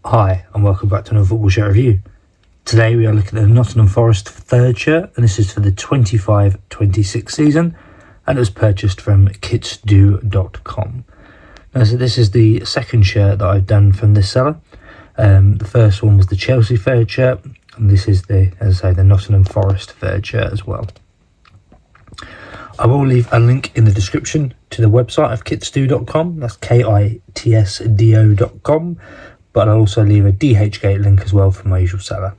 Hi and welcome back to another football shirt review. Today we are looking at the Nottingham Forest third shirt, and this is for the 25-26 season, and it was purchased from kitsdo.com. Now, so this is the second shirt that I've done from this seller. The first one was the Chelsea third shirt, and this is the, as I say, the Nottingham Forest third shirt as well. I will leave a link in the description to the website of kitsdo.com. That's kitsdo.com. But I'll also leave a dhgate link as well for my usual seller.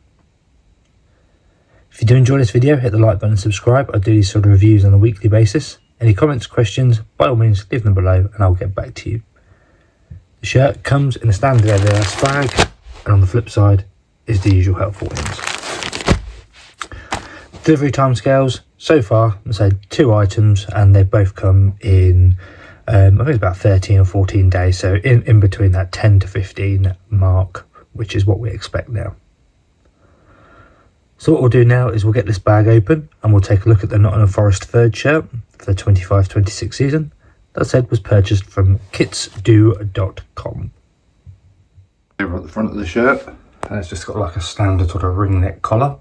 If you do enjoy this video, hit the like button and subscribe. I do these sort of reviews on a weekly basis. Any comments, questions, by all means leave them below and I'll get back to you. The shirt comes in a standard Adidas bag, and on the flip side is the usual helpful hints. Delivery timescales, so far, I said 2 items, and they both come in I think it's about 13 or 14 days, so in between that 10 to 15 mark, which is what we expect now. So what we'll do now is we'll get this bag open and we'll take a look at the Nottingham Forest third shirt for the 25-26 season. That said, was purchased from kitsdo.com. Over at the front of the shirt, and it's just got like a standard sort of ring neck collar.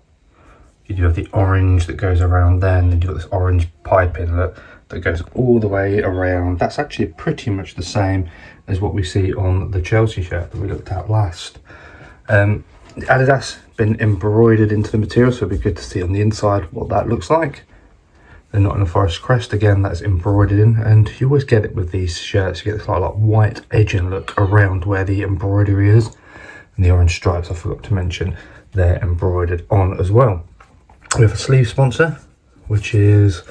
You do have the orange that goes around there, and then you've got this orange piping that goes all the way around. That's actually pretty much the same as what we see on the Chelsea shirt that we looked at last. Adidas been embroidered into the material, so it'll be good to see on the inside what that looks like. The Nottingham Forest crest, again, that's embroidered in, and you always get it with these shirts. You get this like white edging look around where the embroidery is, and the orange stripes, I forgot to mention, they're embroidered on as well. We have a sleeve sponsor, which is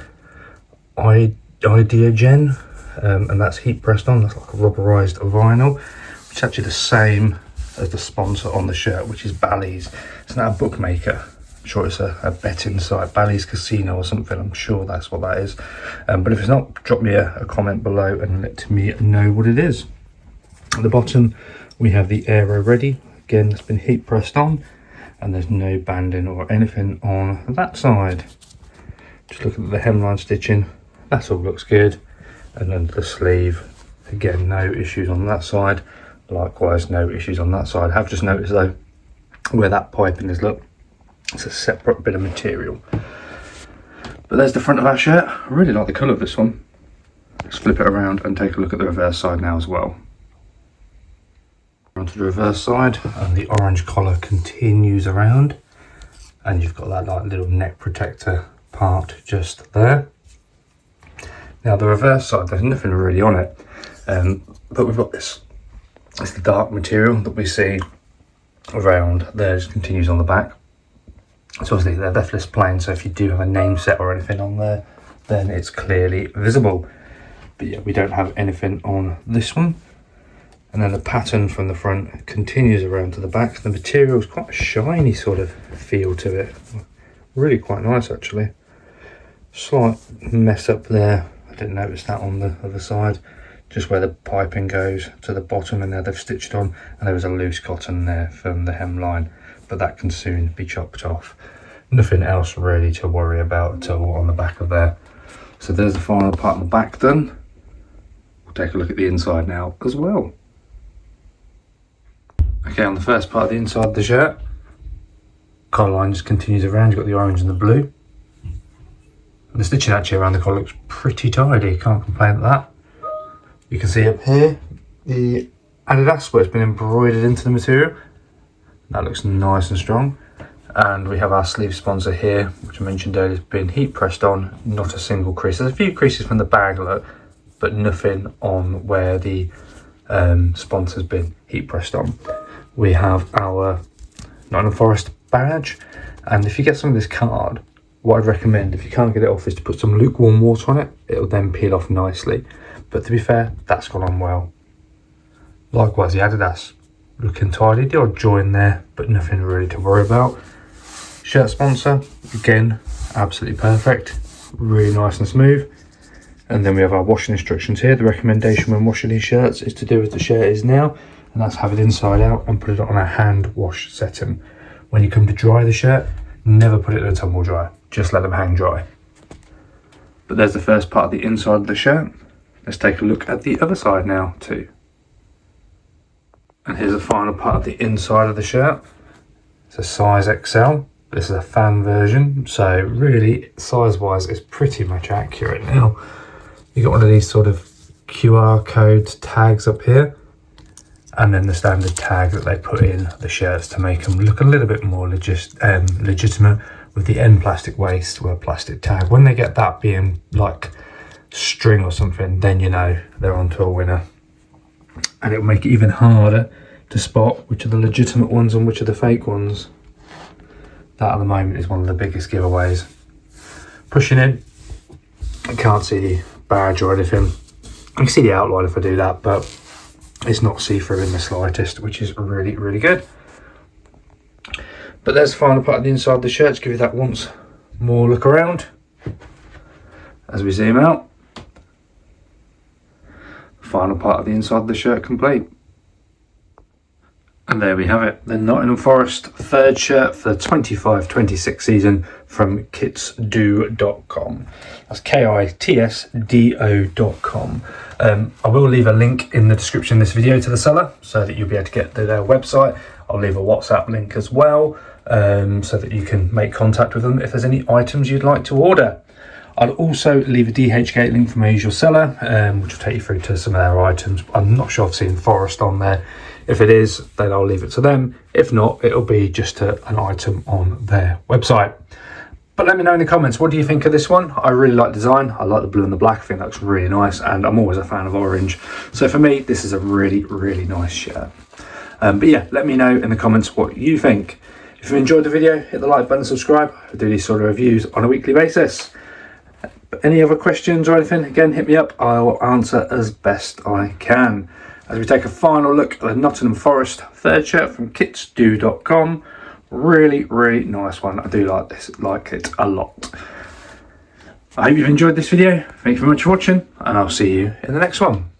dhgate, and that's heat pressed on. That's like a rubberized vinyl, which is actually the same as the sponsor on the shirt, which is Bally's. It's not a bookmaker. I'm sure it's a betting site, Bally's Casino or something. I'm sure that's what that is. But if it's not, drop me a comment below and let me know what it is. At the bottom, we have the Aero Ready. Again, it's been heat pressed on, and there's no banding or anything on that side. Just looking at the hemline stitching, that all looks good. And then the sleeve, again, no issues on that side. Likewise, no issues on that side. I have just noticed though, where that piping is, look, it's a separate bit of material. But there's the front of our shirt. I really like the colour of this one. Let's flip it around and take a look at the reverse side now as well. Onto the reverse side, and the orange collar continues around, and you've got that like little neck protector part just there. Now the reverse side, there's nothing really on it, but we've got this. It's the dark material that we see around there, just continues on the back. So obviously they're deathless plain, so if you do have a name set or anything on there, then it's clearly visible. But yeah, we don't have anything on this one. And then the pattern from the front continues around to the back. The material is quite a shiny sort of feel to it. Really quite nice actually. Slight mess up there. I didn't notice that on the other side. Just where the piping goes to the bottom, and there they've stitched on. And there was a loose cotton there from the hemline, but that can soon be chopped off. Nothing else really to worry about at all on the back of there. So there's the final part on the back done. We'll take a look at the inside now as well. Okay, on the first part of the inside of the shirt, collar line just continues around. You've got the orange and the blue. And the stitching actually around the collar looks pretty tidy, can't complain at that. You can see up here the Adidas where it's been embroidered into the material. That looks nice and strong. And we have our sleeve sponsor here, which I mentioned earlier, has been heat pressed on, not a single crease. There's a few creases from the bag look, but nothing on where the sponsor's been heat pressed on. We have our Nottingham Forest badge, and if you get some of this card, what I'd recommend, if you can't get it off, is to put some lukewarm water on it. It'll then peel off nicely. But to be fair, that's gone on well. Likewise, the Adidas, looking tidy. The odd join there, but nothing really to worry about. Shirt sponsor, again, absolutely perfect. Really nice and smooth. And then we have our washing instructions here. The recommendation when washing these shirts is to do as the shirt is now, and that's have it inside out and put it on a hand wash setting. When you come to dry the shirt, never put it in a tumble dryer. Just let them hang dry. But there's the first part of the inside of the shirt. Let's take a look at the other side now too. And here's the final part of the inside of the shirt. It's a size XL. This is a fan version, so really size-wise it's pretty much accurate now. You got one of these sort of QR code tags up here, and then the standard tag that they put in the shirts to make them look a little bit more legitimate, with the end plastic waist with a plastic tag. When they get that being like string or something, then you know they're onto a winner. And it will make it even harder to spot which are the legitimate ones and which are the fake ones. That at the moment is one of the biggest giveaways. Pushing in, I can't see the badge or anything. I can see the outline if I do that, but it's not see-through in the slightest, which is really, really good. But there's the final part of the inside of the shirt to give you that once more look around. As we zoom out, final part of the inside of the shirt complete. And there we have it, the Nottingham Forest third shirt for the 25-26 season from kitsdo.com. That's KITSDO.com. I will leave a link in the description of this video to the seller so that you'll be able to get to their website. I'll leave a WhatsApp link as well, so that you can make contact with them if there's any items you'd like to order. I'll also leave a dhgate link from my usual seller, which will take you through to some of their items. I'm not sure I've seen Forest on there. If it is, then I'll leave it to them. If not, it'll be just an item on their website. But let me know in the comments, what do you think of this one? I really like the design. I like the blue and the black. I think that looks really nice, and I'm always a fan of orange. So for me, this is a really, really nice shirt. But yeah, let me know in the comments what you think. If you enjoyed the video, hit the like button, subscribe. I do these sort of reviews on a weekly basis. But any other questions or anything, again, hit me up. I will answer as best I can. As we take a final look at the Nottingham Forest third shirt from kitsdo.com. Really, really nice one. I do like it a lot. I hope you've enjoyed this video. Thank you very much for watching, and I'll see you in the next one.